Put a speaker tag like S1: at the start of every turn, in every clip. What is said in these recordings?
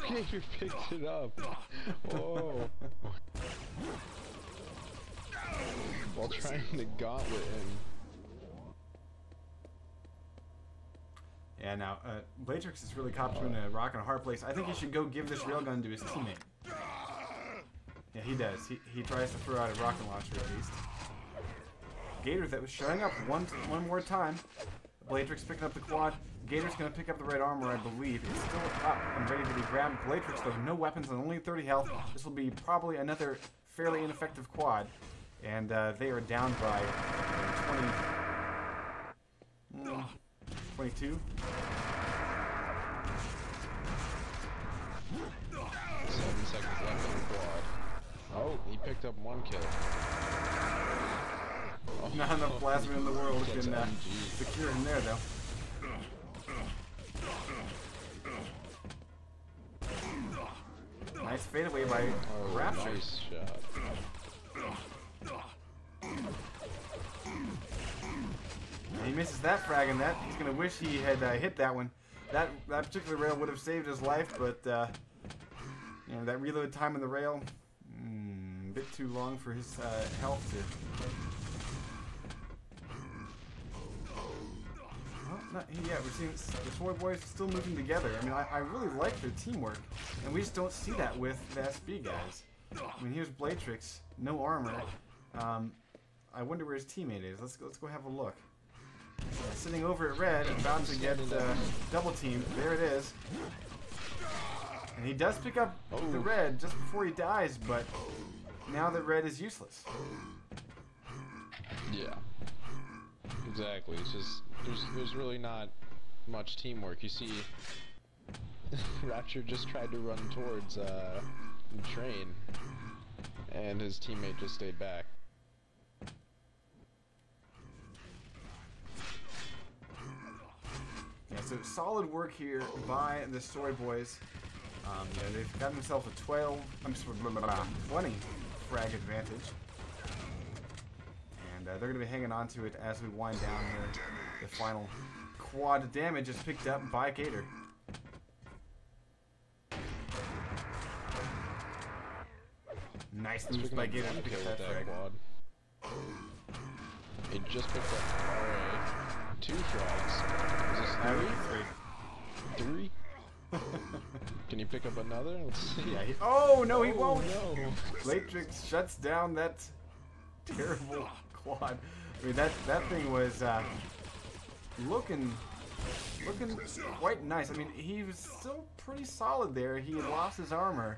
S1: Gator picked it up. Oh. While trying to gauntlet him.
S2: Yeah, now, Blatrix is really caught between a rock and a hard place. I think he should go give this railgun to his teammate. Yeah, he does. He tries to throw out a rocket launcher at least. Gator that was showing up one more time. Blatrix picking up the quad. Gator's going to pick up the red armor, I believe. It's still up and ready to be grabbed. Blatrix, though, no weapons and only 30 health. This will be probably another fairly ineffective quad. And they are down by 22.
S1: 7 seconds left on the quad. Oh, he picked up 1 kill. Oh,
S2: Not enough plasma in the world can secure him there, though. Nice fadeaway by Rapture.
S1: Nice shot.
S2: And he misses that frag, and that he's gonna wish he had hit that one. That particular rail would have saved his life, but you know, that reload time on the rail, a bit too long for his health to. Well, yeah, we're seeing the four boys still moving together. I mean, I really like their teamwork, and we just don't see that with the SB guys. I mean, here's Blatrix, no armor. I wonder where his teammate is. Let's go have a look. Sitting over at red, about to get double teamed. There it is. And he does pick up the red just before he dies, but now that red is useless.
S1: Yeah. Exactly. It's just there's really not much teamwork. You see, Rapture just tried to run towards the train, and his teammate just stayed back.
S2: Yeah, so solid work here by the Soy Boys. You know, they've got themselves a 20 frag advantage. And they're going to be hanging on to it as we wind down here. The final quad damage is picked up by Gator. Nice moves by Gator to pick up that frag.
S1: Quad. He just picked up RA. 2 frags. Is this 3? 3? Can you pick up another? Let's see.
S2: Yeah, oh no, he won't!
S1: No.
S2: Blatrix shuts down that terrible quad. I mean, that thing was looking quite nice. I mean, he was still pretty solid there. He had lost his armor.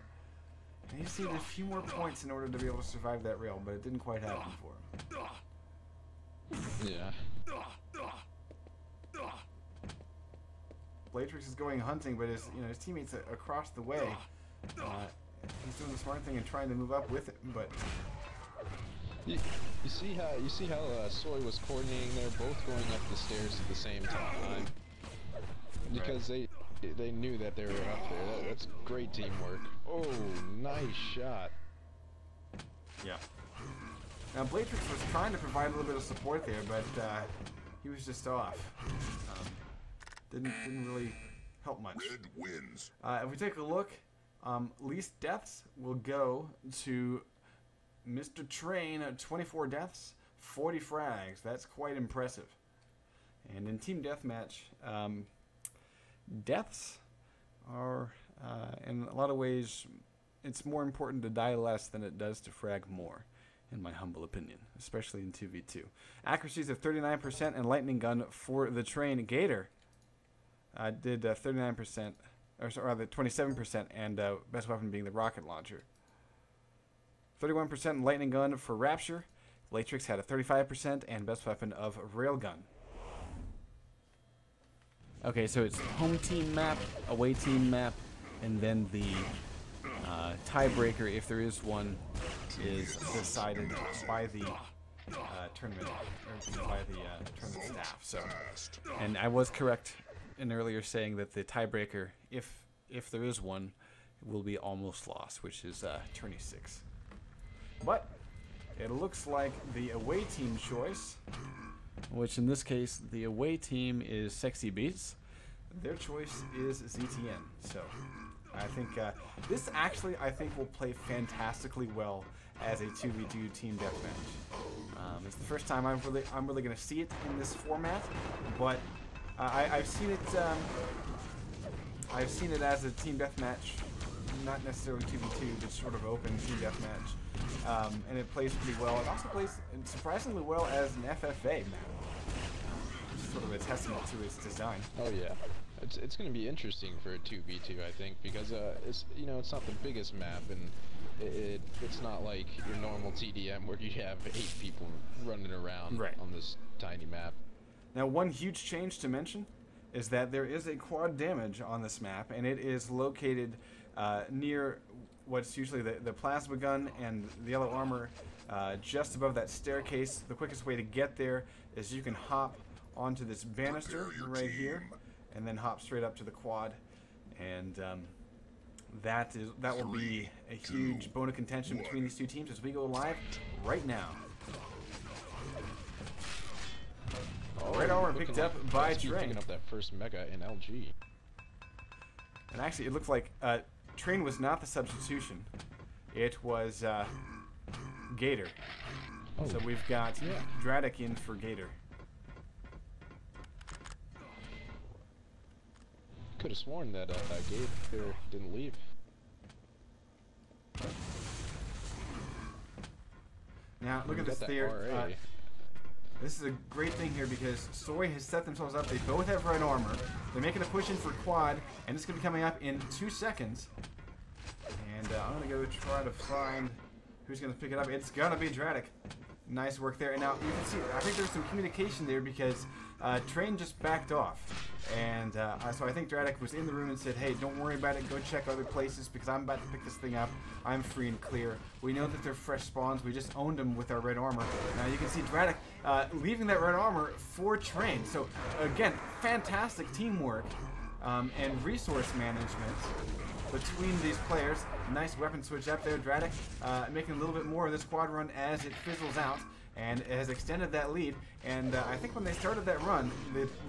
S2: And he just needed a few more points in order to be able to survive that rail, but it didn't quite happen for him.
S1: Yeah.
S2: Blatrix is going hunting, but his teammates across the way. He's doing the smart thing and trying to move up with it, but
S1: you see how Soy was coordinating there, both going up the stairs at the same time, because they knew that they were up there. That's great teamwork. Oh, nice shot.
S2: Yeah. Now Blatrix was trying to provide a little bit of support there, but he was just off. Didn't really help much.
S3: Red wins.
S2: If we take a look, least deaths will go to Mr. Train. 24 deaths, 40 frags. That's quite impressive. And in team deathmatch, deaths are, in a lot of ways, it's more important to die less than it does to frag more, in my humble opinion, especially in 2v2. Accuracies of 39% and lightning gun for the Train. Gator did 39%, or rather 27%, and best weapon being the rocket launcher. 31% lightning gun for Rapture. Blatrix had a 35% and best weapon of railgun. Okay, so it's home team map, away team map, and then the tiebreaker, if there is one, is decided by the tournament, or by the tournament staff. So, and I was correct in earlier saying that the tiebreaker, if there is one, will be almost lost, which is tourney 6. But it looks like the away team choice, which in this case the away team is Sexy Beats. Their choice is ZTN. So I think this actually, I think, will play fantastically well as a 2v2 team deathmatch. It's the first time I'm really going to see it in this format, but I've seen it. I've seen it as a team deathmatch, not necessarily 2v2, but sort of open team deathmatch, and it plays pretty well. It also plays surprisingly well as an FFA map. Sort of a testament to its design.
S1: Oh yeah, it's going to be interesting for a 2v2, I think, because it's it's not the biggest map, and it's not like your normal TDM where you have 8 people running around on this tiny map.
S2: Now, one huge change to mention is that there is a quad damage on this map, and it is located near what's usually the plasma gun and the yellow armor, just above that staircase. The quickest way to get there is you can hop onto this banister right here, and then hop straight up to the quad, and that will be a huge bone of contention between these two teams as we go live right now. Red armor picked up by Train.
S1: Picking up that first mega in LG.
S2: And actually, it looks like Train was not the substitution. It was Gator.
S1: Oh.
S2: So we've got Dradek in for Gator.
S1: Could have sworn that Gator didn't leave.
S2: Now look at this there. This is a great thing here because Soy has set themselves up. They both have red armor. They're making a push in for quad, and it's going to be coming up in 2 seconds. And I'm going to go try to find who's going to pick it up. It's going to be Dradek. Nice work there. And now you can see, I think there's some communication there because Train just backed off. And so I think Dradek was in the room and said, hey, don't worry about it. Go check other places because I'm about to pick this thing up. I'm free and clear. We know that they're fresh spawns. We just owned them with our red armor. Now you can see Dradek leaving that red armor for Train. So again, fantastic teamwork and resource management between these players. Nice weapon switch up there. Dradek making a little bit more of this quad run as it fizzles out, and it has extended that lead. And I think when they started that run,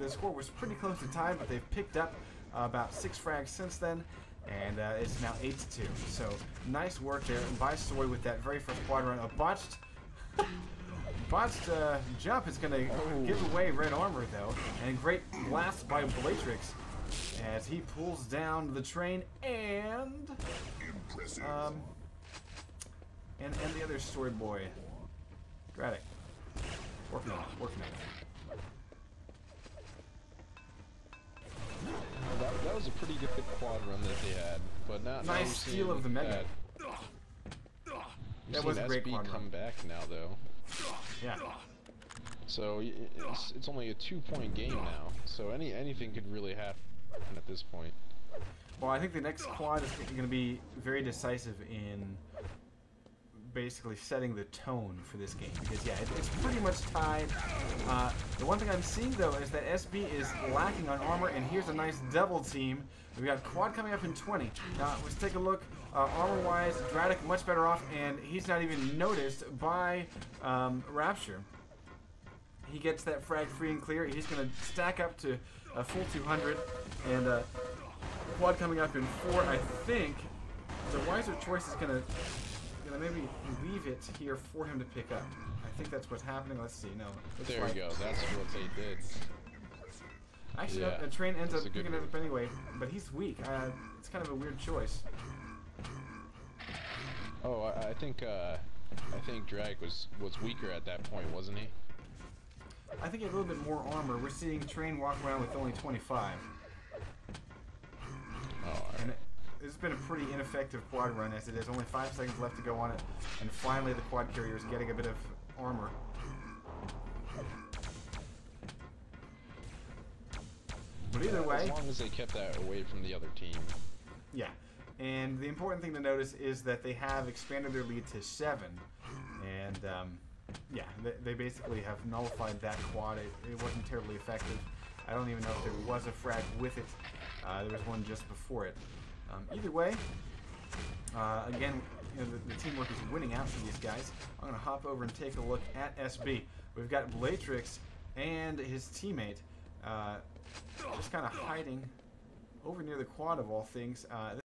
S2: the score was pretty close to tie, but they've picked up about 6 frags since then, and it's now 8-2. So nice work there by Soy with that very first quad run. A botched jump is going to give away red armor though, and great blast by Blatrix as he pulls down the Train and the other Soy boy, Dradek. Working on it.
S1: That was a pretty good quad run that they had, but now
S2: nice steal of the mega. That was a great quad run.
S1: Come back now though.
S2: Yeah.
S1: So it's only a 2-point game now. So anything could really happen at this point.
S2: Well, I think the next quad is going to be very decisive in basically setting the tone for this game because it's pretty much tied. The one thing I'm seeing though is that SB is lacking on armor, and here's a nice double team. We got quad coming up in 20. Now let's take a look. Armor wise, Dradek much better off, and he's not even noticed by Rapture. He gets that frag free and clear. He's going to stack up to a full 200, and quad coming up in 4. I think the wiser choice is going to maybe leave it here for him to pick up. I think that's what's happening. Let's see. No.
S1: There we go. That's what they did.
S2: Actually, a Train ends up picking it up anyway, but he's weak. It's kind of a weird choice.
S1: Oh, I think Drag was weaker at that point, wasn't he?
S2: I think he had a little bit more armor. We're seeing Train walk around with only 25.
S1: Oh, all right.
S2: And it's been a pretty ineffective quad run as it is. Only 5 seconds left to go on it, and finally the quad carrier is getting a bit of armor. But either way,
S1: as long as they kept that away from the other team.
S2: Yeah, and the important thing to notice is that they have expanded their lead to 7, and yeah, they basically have nullified that quad. It wasn't terribly effective. I don't even know if there was a frag with it. There was one just before it. Either way, again, the teamwork is winning out for these guys. I'm going to hop over and take a look at SB. We've got Blatrix and his teammate just kind of hiding over near the quad of all things.